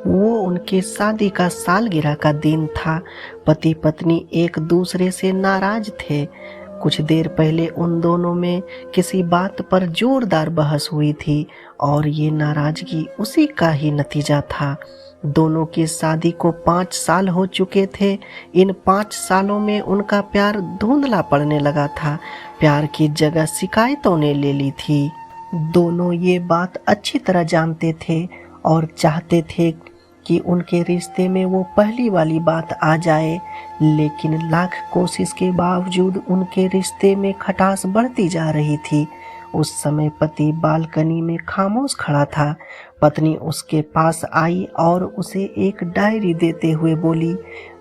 वो उनके शादी का सालगिरह का दिन था। पति पत्नी एक दूसरे से नाराज थे। कुछ देर पहले उन दोनों में किसी बात पर जोरदार बहस हुई थी और ये नाराजगी उसी का ही नतीजा था। दोनों की शादी को 5 साल हो चुके थे। इन 5 सालों में उनका प्यार धुंधला पड़ने लगा था। प्यार की जगह शिकायतों ने ले ली थी। दोनों ये बात अच्छी तरह जानते थे और चाहते थे कि उनके रिश्ते में वो पहली वाली बात आ जाए, लेकिन लाख कोशिश के बावजूद उनके रिश्ते में खटास बढ़ती जा रही थी। उस समय पति बालकनी में खामोश खड़ा था। पत्नी उसके पास आई और उसे एक डायरी देते हुए बोली,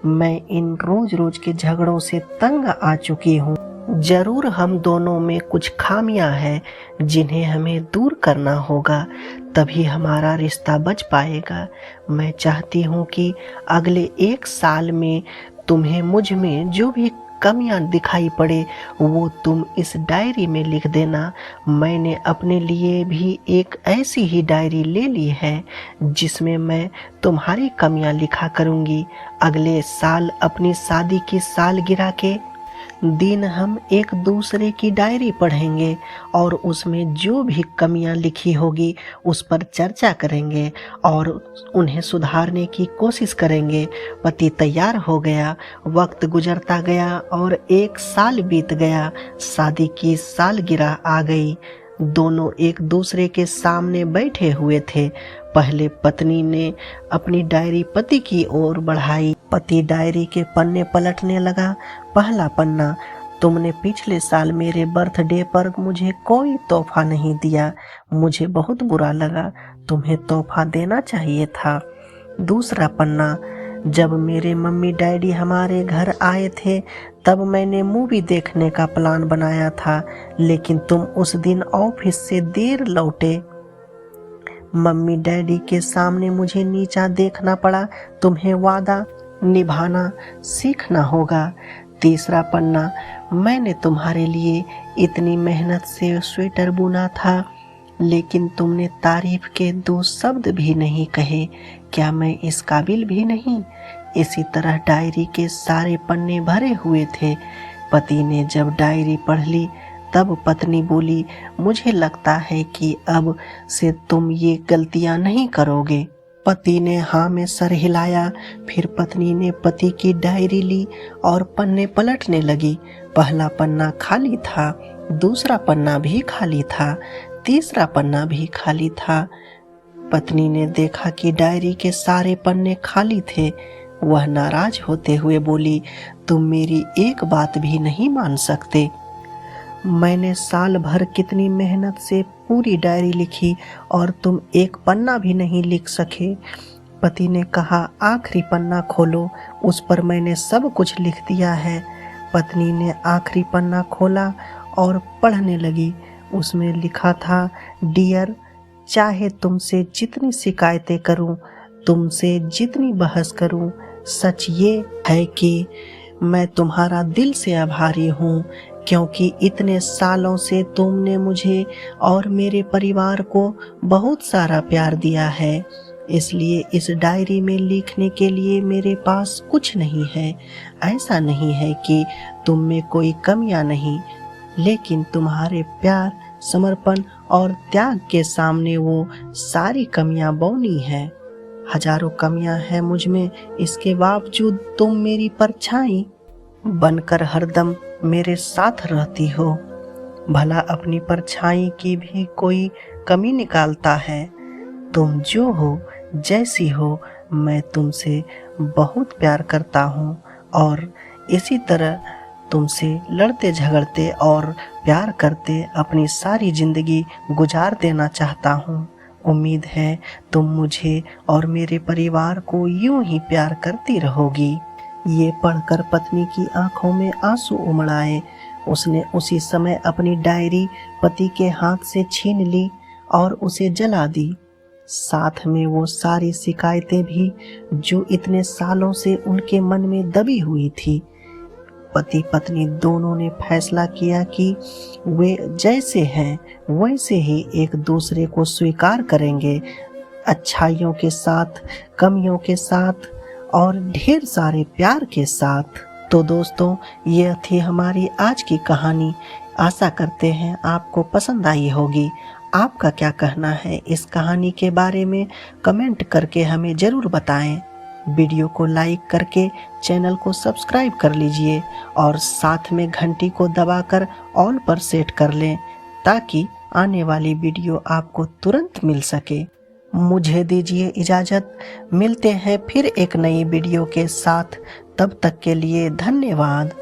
मैं इन रोज रोज के झगड़ों से तंग आ चुकी हूँ। जरूर हम दोनों में कुछ खामियां हैं जिन्हें हमें दूर करना होगा, तभी हमारा रिश्ता बच पाएगा। मैं चाहती हूँ कि अगले 1 साल में तुम्हें मुझ में जो भी कमियां दिखाई पड़े वो तुम इस डायरी में लिख देना। मैंने अपने लिए भी एक ऐसी ही डायरी ले ली है जिसमें मैं तुम्हारी कमियां लिखा करूँगी। अगले साल अपनी शादी की सालगिरह के दिन हम एक दूसरे की डायरी पढ़ेंगे और उसमें जो भी कमियां लिखी होगी उस पर चर्चा करेंगे और उन्हें सुधारने की कोशिश करेंगे। पति तैयार हो गया। वक्त गुजरता गया और 1 साल बीत गया। शादी की सालगिरह आ गई। दोनों एक दूसरे के सामने बैठे हुए थे। पहले पत्नी ने अपनी डायरी पति की ओर बढ़ाई। पति डायरी के पन्ने पलटने लगा। पहला पन्ना, तुमने पिछले साल मेरे बर्थडे पर मुझे कोई तोहफा नहीं दिया। मुझे बहुत बुरा लगा। तुम्हें तोहफा देना चाहिए था। दूसरा पन्ना, जब मेरे मम्मी डैडी हमारे घर आए थे तब मैंने मूवी देखने का प्लान बनाया था, लेकिन तुम उस दिन ऑफिस से देर लौटे। मम्मी डैडी के सामने मुझे नीचा देखना पड़ा। तुम्हें वादा निभाना सीखना होगा। तीसरा पन्ना, मैंने तुम्हारे लिए इतनी मेहनत से स्वेटर बुना था, लेकिन तुमने तारीफ के 2 शब्द भी नहीं कहे। क्या मैं इस काबिल भी नहीं? इसी तरह डायरी के सारे पन्ने भरे हुए थे। पति ने जब डायरी पढ़ ली तब पत्नी बोली, मुझे लगता है कि अब से तुम ये गलतियां नहीं करोगे। पति ने हाँ में सर हिलाया। फिर पत्नी ने पति की डायरी ली और पन्ने पलटने लगी। पहला पन्ना खाली था, दूसरा पन्ना भी खाली था, तीसरा पन्ना भी खाली था। पत्नी ने देखा कि डायरी के सारे पन्ने खाली थे। वह नाराज होते हुए बोली, तुम मेरी एक बात भी नहीं मान सकते। मैंने साल भर कितनी मेहनत से पूरी डायरी लिखी और तुम एक पन्ना भी नहीं लिख सके। पति ने कहा, आखिरी पन्ना खोलो, उस पर मैंने सब कुछ लिख दिया है। पत्नी ने आखिरी पन्ना खोला और पढ़ने लगी। उसमें लिखा था, डियर, चाहे तुमसे जितनी शिकायतें करूं, तुमसे जितनी बहस करूं, सच ये है कि मैं तुम्हारा दिल से आभारी हूँ, क्योंकि इतने सालों से तुमने मुझे और मेरे परिवार को बहुत सारा प्यार दिया है। इसलिए इस डायरी में लिखने के लिए मेरे पास कुछ नहीं है। ऐसा नहीं है कि तुम में कोई कमियां नहीं, लेकिन तुम्हारे प्यार, समर्पण और त्याग के सामने वो सारी कमियां बौनी हैं। हजारों कमियां हैं मुझ में, इसके बावजूद तुम मेरी परछाई बनकर हरदम मेरे साथ रहती हो। भला अपनी परछाई की भी कोई कमी निकालता है? तुम जो हो, जैसी हो, मैं तुमसे बहुत प्यार करता हूँ और इसी तरह तुमसे लड़ते झगड़ते और प्यार करते अपनी सारी जिंदगी गुजार देना चाहता हूँ। उम्मीद है तुम मुझे और मेरे परिवार को यूं ही प्यार करती रहोगी। ये पढ़कर पत्नी की आंखों में आंसू उमड़ आए। उसने उसी समय अपनी डायरी पति के हाथ से छीन ली और उसे जला दी। साथ में वो सारी शिकायतें भी जो इतने सालों से उनके मन में दबी हुई थी। पति पत्नी दोनों ने फैसला किया कि वे जैसे हैं वैसे ही एक दूसरे को स्वीकार करेंगे। अच्छाइयों के साथ, कमियों के साथ और ढेर सारे प्यार के साथ। तो दोस्तों, ये थी हमारी आज की कहानी। आशा करते हैं आपको पसंद आई होगी। आपका क्या कहना है इस कहानी के बारे में कमेंट करके हमें ज़रूर बताएं। वीडियो को लाइक करके चैनल को सब्सक्राइब कर लीजिए और साथ में घंटी को दबाकर ऑल पर सेट कर लें ताकि आने वाली वीडियो आपको तुरंत मिल सके। मुझे दीजिए इजाज़त, मिलते हैं फिर एक नई वीडियो के साथ। तब तक के लिए धन्यवाद।